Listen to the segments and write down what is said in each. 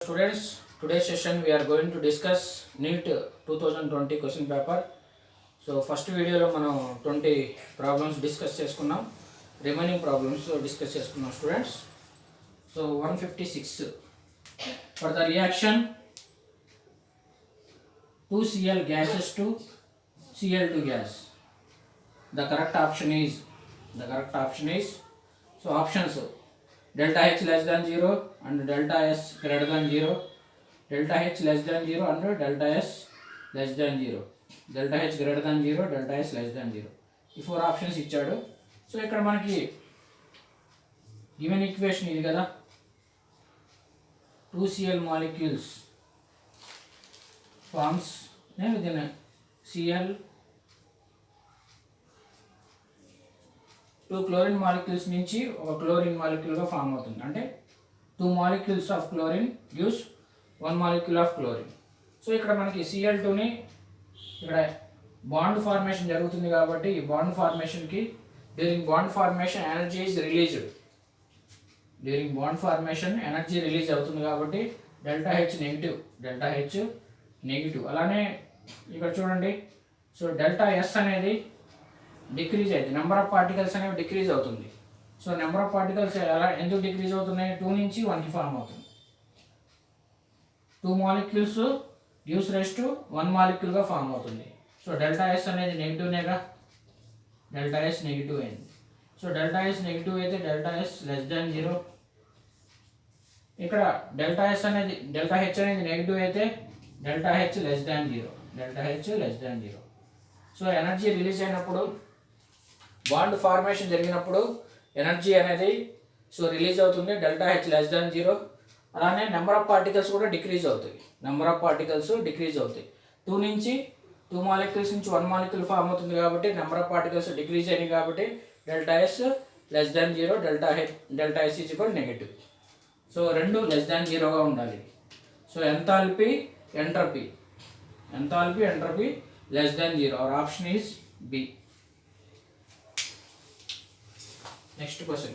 Students, today's session we are going to discuss NEET 2020 question paper. So first video lo manam 20 problems discuss cheskunnam, remaining problems discuss cheskunnam students. So 156 for the reaction 2Cl gases to Cl2 gas. The correct option is so options delta H less than 0 and delta S greater than 0, delta H less than 0 and delta S less than 0, delta H greater than 0, delta S less than 0. ఈ four options ఇచ్చాడు. So ఇక్కడ మనకి given equation ఇది కదా, 2Cl molecules forms within Cl, 2 chlorine molecules నుంచి ఒక chlorine మాలిక్యూల్గా form అవుతుంది. అంటే 2 molecules of chlorine gives 1 molecule of chlorine. So ఇక్కడ మనకి Cl2ని ఇక్కడ బాండ్ ఫార్మేషన్ జరుగుతుంది కాబట్టి ఈ బాండ్ ఫార్మేషన్కి during bond formation energy is released. During bond formation energy release అవుతుంది కాబట్టి డెల్టా హెచ్ నెగిటివ్. అలానే ఇక్కడ చూడండి, సో డెల్టా ఎస్ అనేది డిక్రీజ్ అయింది, నెంబర్ ఆఫ్ పార్టికల్స్ అనేవి డిక్రీజ్ అవుతుంది. సో నెంబర్ ఆఫ్ పార్టికల్స్ ఎలా ఎందుకు డిక్రీజ్ అవుతున్నాయి, 2 నుంచి 1కి ఫామ్ అవుతుంది. 2 molecules గివ్స్ రైజ్ టు 1 moleculeగా ఫామ్ అవుతుంది. సో డెల్టా ఎస్ అనేది నెగిటివ్నేగా, డెల్టా ఎస్ నెగిటివ్ అయింది. సో డెల్టా ఎస్ నెగిటివ్ అయితే డెల్టా ఎస్ లెస్ దాన్ 0. ఇక్కడ డెల్టా హెచ్ అనేది నెగిటివ్ అయితే delta H less than 0. So energy release అయినప్పుడు, బాండ్ ఫార్మేషన్ జరిగినప్పుడు ఎనర్జీ అనేది సో రిలీజ్ అవుతుంది, డెల్టా హెచ్ లెస్ దాన్ 0. అలానే నెంబర్ ఆఫ్ పార్టికల్స్ కూడా డిక్రీజ్ అవుతాయి, 2 నుంచి 2 molecules నుంచి 1 molecule ఫామ్ అవుతుంది కాబట్టి నెంబర్ ఆఫ్ పార్టికల్స్ డిక్రీజ్ అయినాయి కాబట్టి delta S less than 0, delta s is equal negative. So రెండు లెస్ దాన్ 0గా ఉండాలి. So enthalpy entropy less than 0. Our option is B. Next question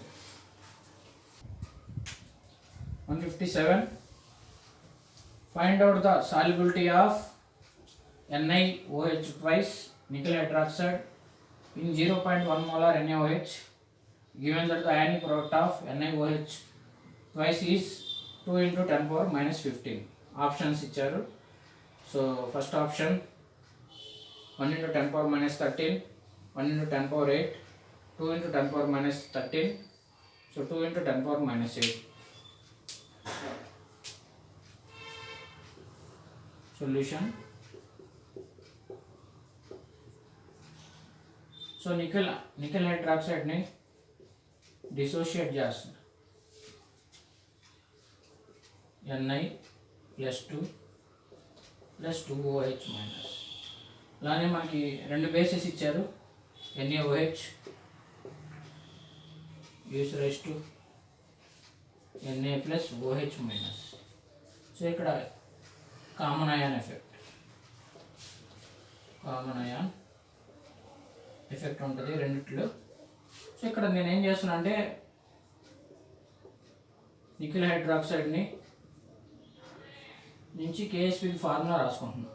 157. Find out the solubility of NiOH twice nickel hydroxide in 0.1 molar NaOH given that the ionic product of NiOH twice is 2 into 10 power minus 15. Options ఇచ్చారు. So first option 1 into 10 power minus 13, 1 into 10 power 8, 2 into 10 power minus 13, so 2 into 10 power minus 8. Solution. So nickel hydroxide ని dissociate చేస్తుంది, Ni plus 2 plus 2OH minus. అలానే మనకి రెండు bases ఇచ్చారు, NaOH gives rise to Na plus OH minus. So ఇక్కడ common ion effect ఉంటుంది రెండిట్లో. So ఇక్కడ నేను ఏం చేస్తున్నా అంటే నికెల్ హైడ్రాక్సైడ్ని నుంచి KSP ఫార్ములా రాసుకుంటున్నాను,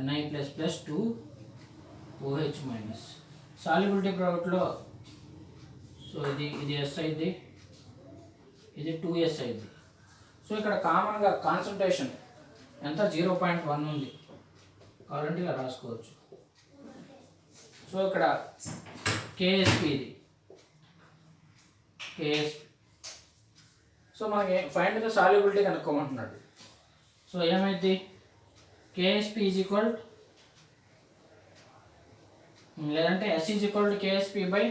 Ni plus plus 2OH minus. Solubility ప్రోడక్ట్లో సో ఇది S అయింది, ఇది 2S అయింది. సో ఇక్కడ కామన్గా కాన్సన్ట్రేషన్ ఎంత 0.1 ఉంది, కావాలంటే ఇలా రాసుకోవచ్చు. సో ఇక్కడ KSP ఇది KSP. సో మనకి ఫైండ్ ద సాల్యుబిలిటీ కనుక్కోమంటున్నాడు. సో ఏమైంది, KSP ఈజ్ ఈక్వల్ లేదంటే S is equal to KSP by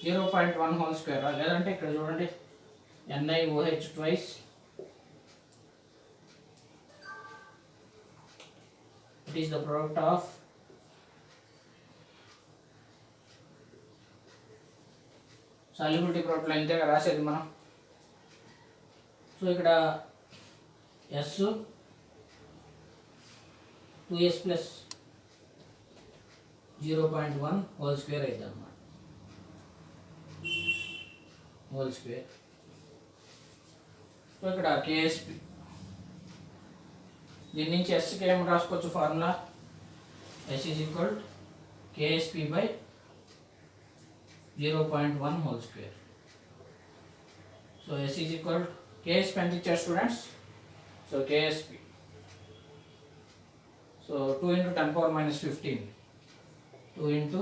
0.1 whole square, లేదంటే ఇక్కడ చూడండి NiOH twice it is the product of solubility ప్రోడక్ట్లో ఇంతేగా రాసేది మనం. సో ఇక్కడ S 2S plus 0.1 whole square అవుతుంది అన్నమాట, హోల్ స్క్వేర్. సో ఇక్కడ కేఎస్పి దీని నుంచి ఎస్కి ఏం రాసుకోవచ్చు formula S is equal KSP by 0.1 whole square. So S is equal KSP ఎంత ఇచ్చారు students? So KSP so 2 into 10 power minus 15 2 into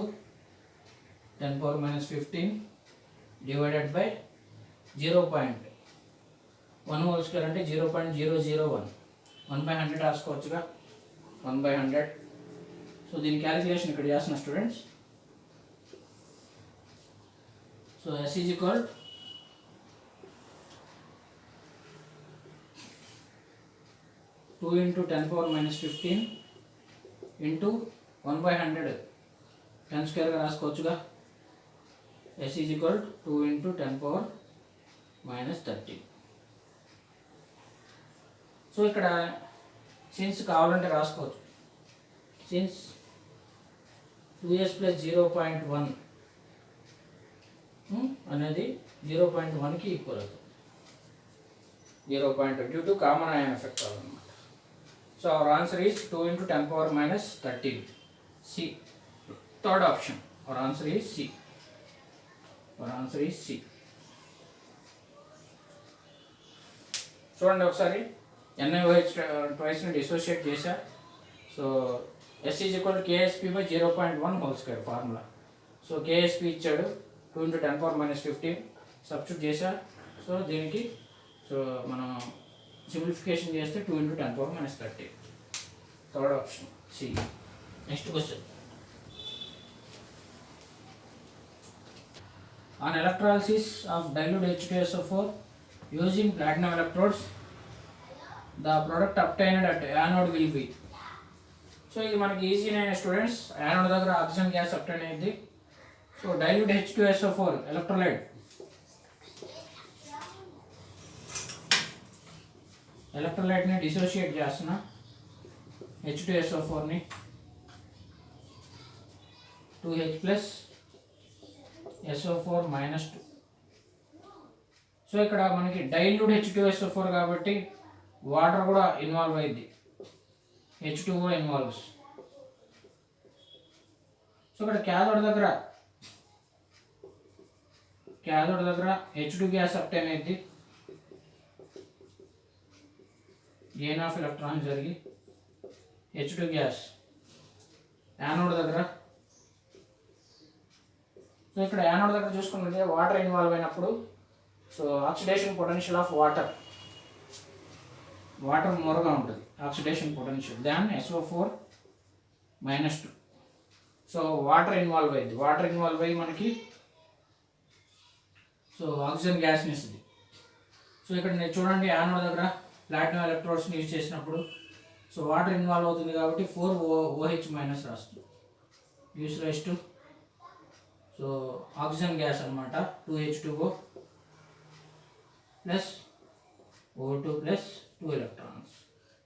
10 power minus 15 divided by 0.1 whole square అంటే 0.001 1/100 రాసుకోవచ్చుగా 1/100. So దీని క్యాలిక్యులేషన్ ఇక్కడ చేస్తున్న students. So S is equal to 2 into 10 power minus 15 into 1/100 10 square గా రాసుకోవచ్చుగా. S is equal to 2 into 10 power minus 30. So ఇక్కడ since కావాలంటే రాసుకోవచ్చు. Since 2s plus 0.1 అనేది 0.1కి equal అవుతుంది. 0.2 due to common ion effect అన్నమాట. So our answer is 2 into 10 power minus 13. C. Third option. Our answer is C. Our answer is C. చూడండి ఒకసారి NaOH ట్వైస్ని dissociate చేశా. So S is equal KSP by 0.1 whole square formula. So KSP ఇచ్చాడు 2 into 10 power minus 15 substitute చేశా. So దీనికి so మనం simplification చేస్తే 2 into 10 power minus 30. Third option C. Next question. On electrolysis of dilute H2SO4 using platinum electrodes, the product obtained at anode will be. So ఇది మనకి ఈజీనే students. Anode దగ్గర oxygen gas obtain అయింది. So dilute H2SO4 ఎలక్ట్రోలైట్ని డిసోషియేట్ చేస్తున్నా. H2SO4ని 2H plus SO4 minus 2. So ఇక్కడ మనకి dilute H2SO4 కాబట్టి water కూడా ఇన్వాల్వ్ అయింది. H2O involves. సో ఇక్కడ క్యాథోడ్ దగ్గర H2 గ్యాస్ అబ్టైన్ అయింది. గెయిన్ ఆఫ్ ఎలక్ట్రాన్ జరిగి H2 గ్యాస్ యానోడ్ దగ్గర. సో ఇక్కడ యానోడ్ దగ్గర చూసుకుంటే వాటర్ ఇన్వాల్వ్ అయినప్పుడు so oxidation potential of water మోర్గా ఉంటుంది. Oxidation potential than SO4 minus 2. So water involve అయ్యి మనకి సో ఆక్సిజన్ గ్యాస్ని ఇస్తుంది. సో ఇక్కడ నేను చూడండి యానోడ్ దగ్గర ప్లాటినం ఎలక్ట్రోడ్స్ని యూజ్ చేసినప్పుడు సో వాటర్ ఇన్వాల్వ్ అవుతుంది కాబట్టి 4OH మైనస్ రాస్తుంది. Use rise to so oxygen gas అనమాట 2H2O plus O2 plus 2 electrons.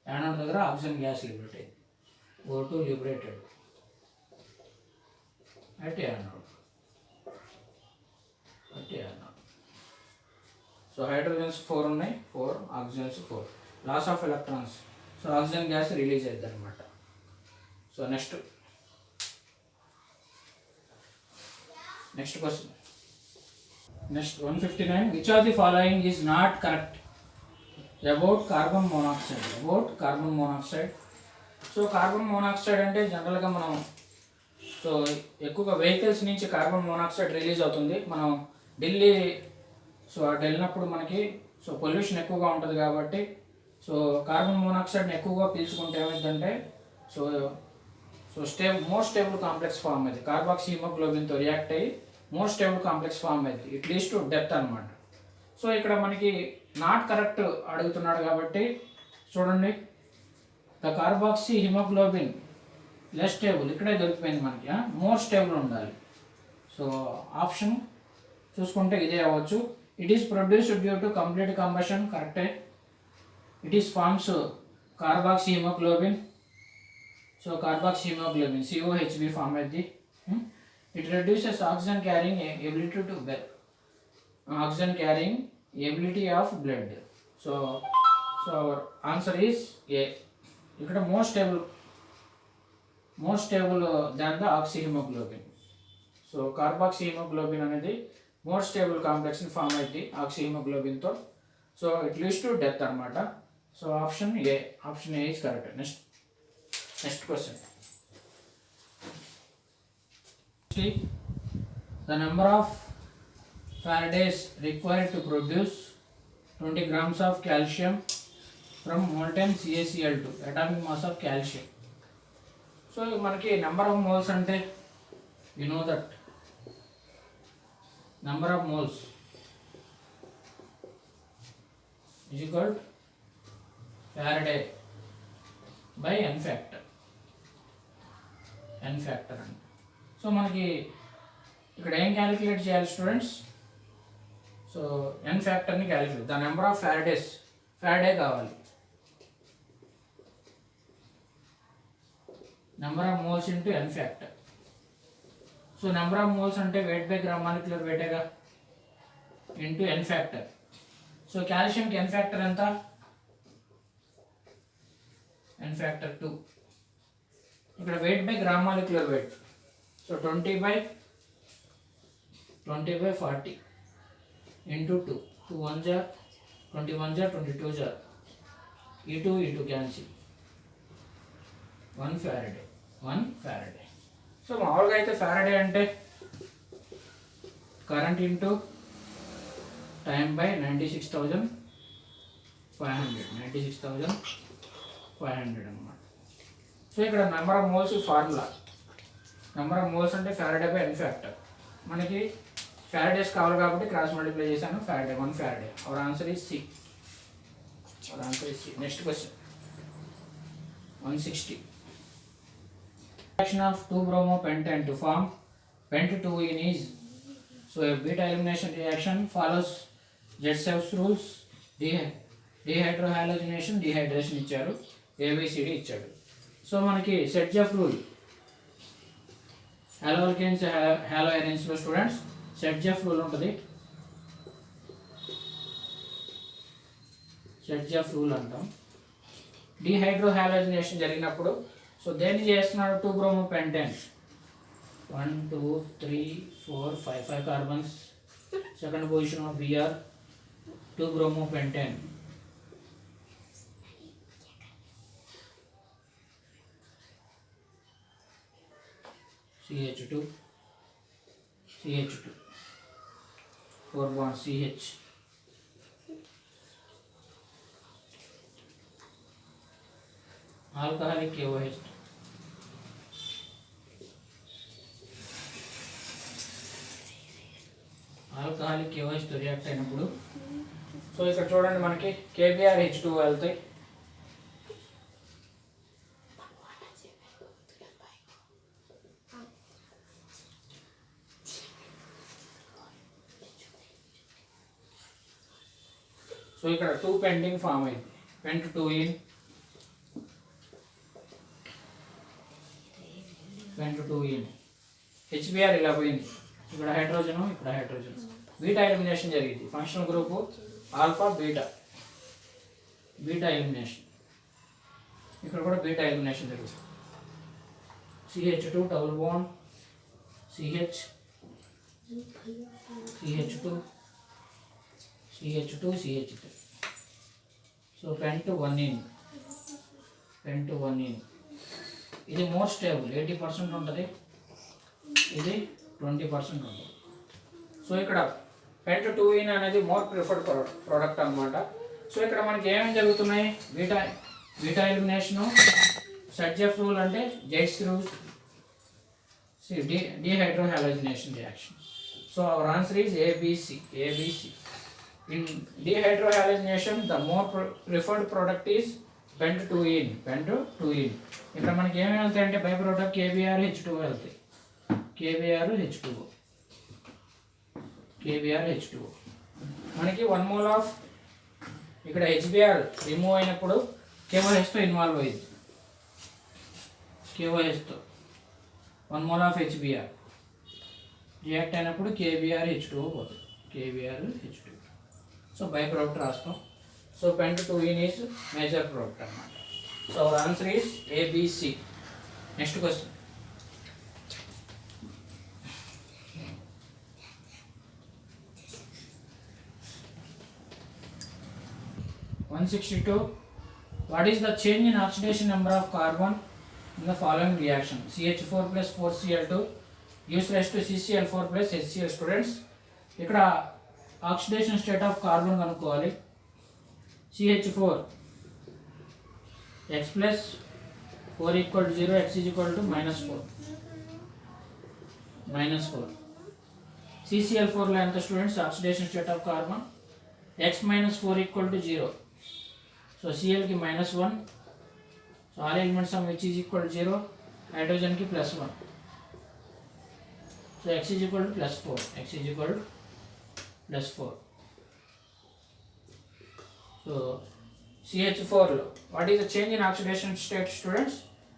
Anode దగ్గర ఆక్సిజన్ గ్యాస్ లిబరేట్ అయింది. O2 liberated at anode. So hydrogens 4 ఉన్నాయి, 4 oxygens 4. Loss of electrons. So oxygen gas release అవుతుంది అనమాట. So next question. Next 159. Which of the following is not correct about carbon monoxide. So carbon monoxide అంటే జనరల్గా మనం so ఎక్కువగా vehicles నుంచి carbon monoxide release అవుతుంది. మనం ఢిల్లీ సో అటు వెళ్ళినప్పుడు మనకి సో పొల్యూషన్ ఎక్కువగా ఉంటుంది కాబట్టి సో కార్బన్ మోనాక్సైడ్ని ఎక్కువగా పీల్చుకుంటే ఏమైందంటే so more stable complex form అయింది. కార్బాక్సీ హిమోగ్లోబిన్తో రియాక్ట్ అయ్యి మోర్ స్టేబుల్ కాంప్లెక్స్ ఫామ్ అయింది. ఇట్ లీడ్స్ టు డెత్ అనమాట. సో ఇక్కడ మనకి నాట్ కరెక్ట్ అడుగుతున్నాడు కాబట్టి చూడండి, the carboxy hemoglobin less stable ఇక్కడే దొరికిపోయింది మనకి. మోర్ స్టేబుల్ ఉండాలి. సో ఆప్షన్ చూసుకుంటే ఇదే అవ్వచ్చు. It is produced due to complete combustion, కరెక్టే. It is forms carboxy hemoglobin. So carboxy hemoglobin COHB form అయింది. It reduces oxygen carrying ability of blood. So our answer is A. ఇక్కడ most stable than the oxyhemoglobin. So carboxyhemoglobin అనేది more stable complex form అయింది ఆక్సిహిమోగ్లోబిన్తో. So it leads to death అనమాట. So option A is correct. Next question. The number of Faradays required to produce 20 grams of calcium from molten CaCl2, atomic mass of calcium. So మనకి number of moles అంటే you know that number of moles is equal to Faraday by n factor అండి. So మనకి ఇక్కడ ఏం calculate చేయాలి students? So n ఫ్యాక్టర్ని calculate, the number of Faraday కావాలి. Number of moles into n factor. So number of moles అంటే weight by gram molecular వెయిటేగా into n factor. So కాల్షియంకి n ఫ్యాక్టర్ ఎంత? n factor 2. ఇక్కడ weight by gram molecular weight. So 20 by 40 into 2. 2 1s are 21s are 22s are E2 cancel. 1 Faraday. So మామూలుగా అయితే Faraday అంటే current into time by 96,500 అనమాట. So ఇక్కడ number of moles formula, number of moles అంటే Faraday by n factor. మనకి Faradays కావాలి కాబట్టి cross multiply చేశాను. 1 Faraday. Our answer is C. Next question. 160. Reaction of 2-bromo-pentane to form pent-2-ene is, so a beta elimination reaction follows Zetschew's rules. Dehydrohalogenation, dehydration ఇచ్చారు, ABCD ఇచ్చాడు. So మనకి సెట్జెఫ్ rule హాలోఅల్కేన్స్ హాలోఐరన్స్లో students సెట్జెఫ్ rule ఉంటుంది. సెట్జెఫ్ rule అంటాం. డీహైడ్రోహాలోజినేషన్ జరిగినప్పుడు so దేన్ని చేస్తున్నాడు? 2-bromo-pentane. 1 2 3 4 5 carbons. Second position of Br 2-bromo-pentane. CH2 4 bond CH. Alcoholic KOH. Alcoholic KOH తో react అయినప్పుడు సో ఇక్కడ చూడండి మనకి KBrH2 వెళ్తాయి. సో ఇక్కడ 2 పెండింగ్ ఫామ్ అయింది. pent-2-ene HBr ఇలా పోయింది. ఇక్కడ హైడ్రోజన్, బీటా ఎలిమినేషన్ జరిగింది. Functional group alpha beta elimination. ఇక్కడ కూడా బీటా ఎలిమినేషన్ జరుగుతుంది. CH2 double bond CH2 so pent-1ene. ఇది మోర్ స్టేబుల్, 80% ఉంటుంది, ఇది 20% ఉంటుంది. సో ఇక్కడ pent-2-ene అనేది మోర్ ప్రిఫర్డ్ ప్రోడక్ట్ అనమాట. సో ఇక్కడ మనకి ఏమేమి జరుగుతున్నాయి? బీటా ఎలిమినేషను, సెట్జెఫ్ రూల్ అంటే jets rule, dehydrohalogenation reaction. So our answer is ABC. In dehydrohalogenation, the more preferred product is pent-2-ene. ఇక్కడ మనకి ఏమేమి వెళ్తాయి అంటే బై ప్రోడక్ట్ KBrH2 వెళ్తాయి. KBrH2 మనకి 1 mole ఆఫ్ ఇక్కడ HBr రిమూవ్ అయినప్పుడు KOHతో ఇన్వాల్వ్ అయ్యింది. KOHతో 1 mole ఆఫ్ HBr రియాక్ట్ అయినప్పుడు KBrH2 పోతుంది. సో బై ప్రోడక్ట్ రాస్తాం. So pentotoluene is major product అన్నమాట. So our answer is ABC. Next question. 162. What is the change in oxidation number of carbon in the following reaction? CH4 plus 4Cl2 gives rise to CCl4 plus HCl. Students, ఇక్కడ oxidation state of carbon కనుక్కోవాలి. CH4 x plus 4 equal to 0, x is equal to -4. CCl4 లో ఎంత students oxidation state of carbon? x minus 4 equal to 0. So Cl की -1. So all elements of which is equal to 0. Hydrogen की +1. So x is equal to +4. x is equal to +4. So CH4 lo what is the change in oxidation state, students?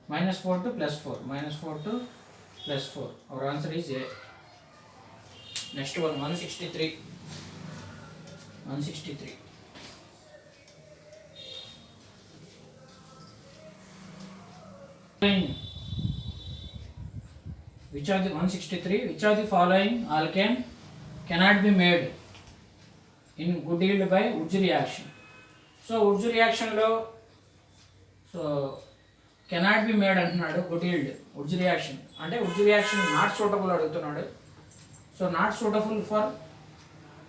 -4 to +4. -4 to +4. Our answer is A. Next one, 163. Which of the 163? Which of the following alkane cannot be made in good yield by Wurtz reaction? So Wurtz reaction lo cannot be made అంటున్నాడు. good yield Wurtz reaction అంటే Wurtz reaction not suitable అడుగుతున్నాడు. So not suitable for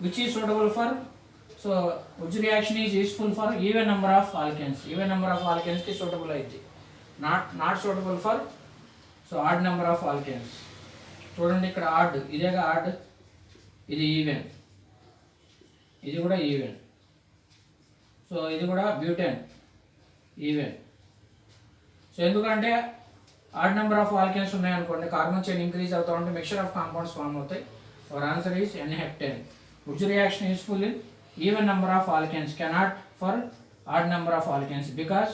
which is suitable for? So Wurtz reaction is useful for even number of alkanes. Even number of alkanes ki suitable ayyidi. Not suitable for so odd number of alkanes. చూడండి ఇక్కడ odd, ఇదేగా odd, ఇది even, ఇది కూడా even. So ఇది కూడా butane even. So ఎందుకంటే odd number of alkanes ఉన్నాయనుకోండి, కార్బన్ చైన్ ఇంక్రీజ్ అవుతా ఉంటే మిక్చర్ ఆఫ్ కాంపౌండ్స్ ఫామ్ అవుతాయి. Hour answer is N-heptane. Wurtz reaction is useful in even number of alkanes, cannot for odd number of alkanes because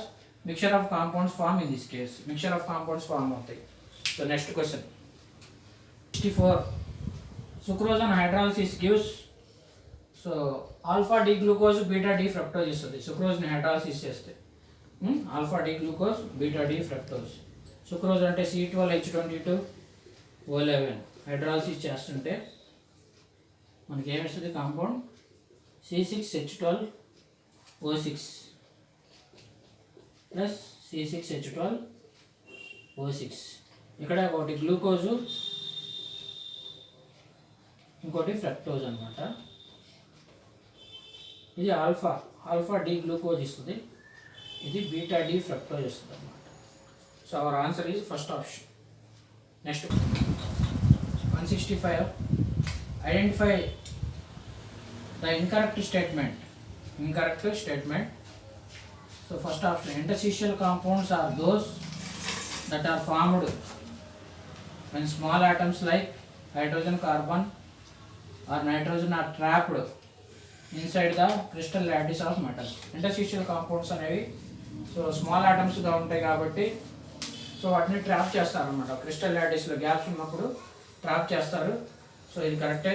mixture of compounds form in this case. Mixture of compounds form అవుతాయి. So next question. 64. Sucrose on hydrolysis gives so alpha D glucose beta D fructose ఇస్తుంది. Sucrose ని hydrolysis చేస్తే alpha D glucose beta D fructose. Sucrose అంటే C12H22O11 hydrolysis చేస్తుంటే మనకి ఏమిస్తుంది? Compound C6H12O6 plus C6H12O6. ఇక్కడ ఒకటి glucose, ఇంకోటి ఫ్రక్టోజ్ అనమాట. ఇది ఆల్ఫా డి గ్లూకోజ్ ఇస్తుంది, ఇది బీటా డి ఫ్రక్టోజ్ ఇస్తుంది అనమాట. So our answer is first option. Next 165. Identify the incorrect statement. So first option, interstitial compounds are those that are formed when small atoms like hydrogen, carbon or nitrogen are trapped inside the crystal lattice of metals. Interstitial compounds అనేవి so small ఆటమ్స్గా ఉంటాయి కాబట్టి so వాటిని trap చేస్తారు అనమాట. Crystal లాటిస్లో gaps ఉన్నప్పుడు trap చేస్తారు. సో ఇది కరెక్టే.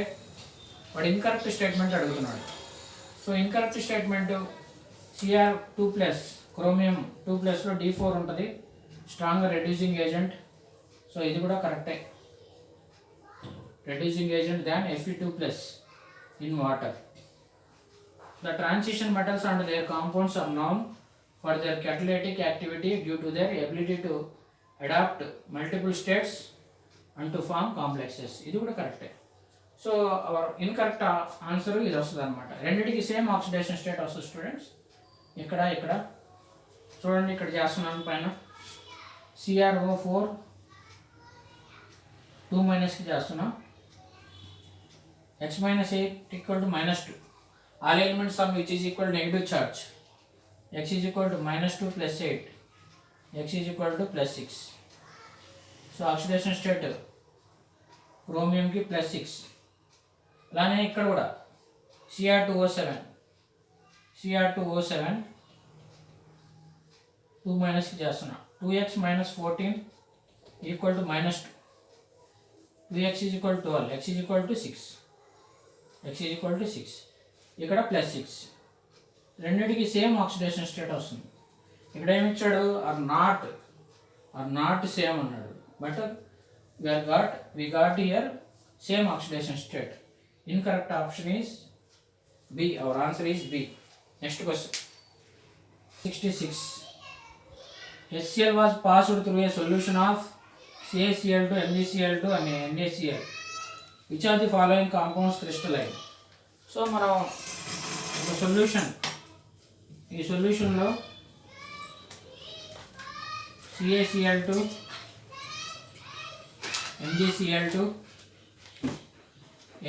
వాడు ఇన్కరెక్ట్ స్టేట్మెంట్ అడుగుతున్నాడు. So incorrect statement Cr2+, chromium 2+లో D4 ఉంటుంది, స్ట్రాంగ్ రెడ్యూసింగ్ ఏజెంట్. సో ఇది కూడా కరెక్టే, reducing agent than Fe2+ in water. The transition metals and their compounds are known for their catalytic activity due to their ability to adapt multiple states and to form complexes. ఇది కూడా కరెక్టే. So our incorrect answer ఇది వస్తుంది అనమాట. రెండింటికి same oxidation state వస్తుంది students. ఇక్కడ చూడండి, ఇక్కడ చేస్తున్నాను పైన CrO4 2- చేస్తున్నా, x - 8 equal to -2. All elements of which is equal to negative charge. X is equal to -2 plus 8. X is equal to +6. So oxidation state chromium की +6. అలానే ఇక్కడ కూడా Cr2O7 2- చేస్తున్నా, 2x - 14 equal to -2. 2x is equal to 12. X is equal to 6. ఇక్కడ +6. రెండింటికి same oxidation state వస్తుంది. ఇక్కడ ఏమి ఇచ్చాడు, ఆర్ నాట్ సేమ్ అన్నాడు. But we got here same oxidation state. Incorrect option is B. Our answer is B. Next question. 66. HCl was passed through a solution of CaCl2, MgCl2 and NaCl. Which of the following compounds crystalline? So మనం ఒక solution, ఈ సొల్యూషన్లో CaCl2, MgCl2,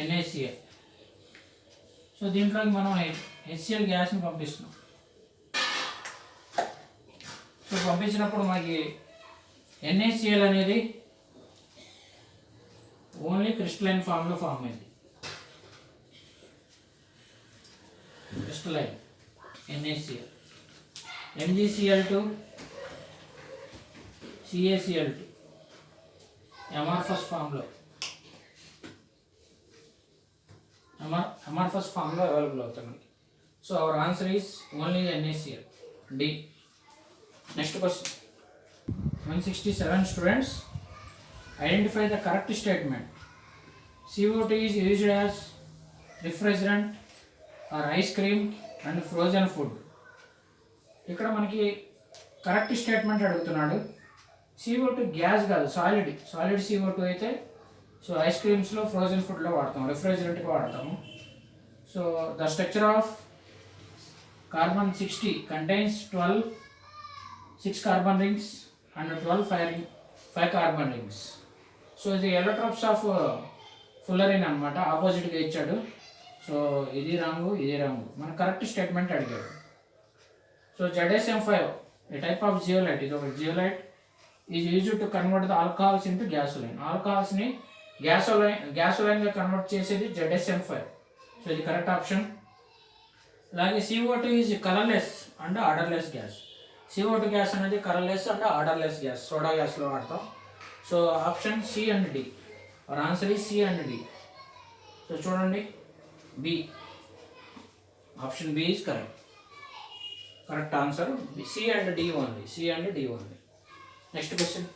NaCl. So దీంట్లోకి మనం HCl గ్యాస్ని పంపిస్తున్నాం. So పంపించినప్పుడు మనకి NaCl అనేది ఓన్లీ క్రిస్టలైన్ ఫామ్లో ఫామ్ అయింది. Crystalline NaCl. MgCl2, CaCl2 amorphous ఫామ్లో అవైలబుల్ అవుతాయి మనకి. So our answer is only NaCl, D. Next question 167. Students, identify the correct statement. CO2 is used as refrigerant or ice cream and frozen food. ఇక్కడ మనకి correct statement అడుగుతున్నాడు. CO2 gas కాదు, solid CO2 అయితే so ice క్రీమ్స్లో, frozen ఫుడ్లో వాడతాం, రిఫ్రిజరెంట్గా వాడతాము. So the structure of carbon 60 contains 6 carbon rings and 5 carbon rings. So ఇది ఎలక్ట్రాప్స్ of fullerene అనమాట, ఆపోజిట్గా ఇచ్చాడు. సో ఇది రాంగు, ఇది రాంగు. మన కరెక్ట్ స్టేట్మెంట్ అడిగాడు. So ZSM5 a type of zeolite, ఇది ఒక zeolite, is used to convert the alcohols into gasoline. ఆల్కహాల్స్ని గ్యాసోలైన్గా కన్వర్ట్ చేసేది ZSM5. సో ఇది కరెక్ట్ ఆప్షన్. అలాగే CO2 is colourless and odourless gas. CO2 gas అనేది colourless and odourless gas, soda గ్యాస్లో వాడతాం. So option C and D. Our answer is C and D. So చూడండి, B. Option B is correct answer. C and D only. Next question.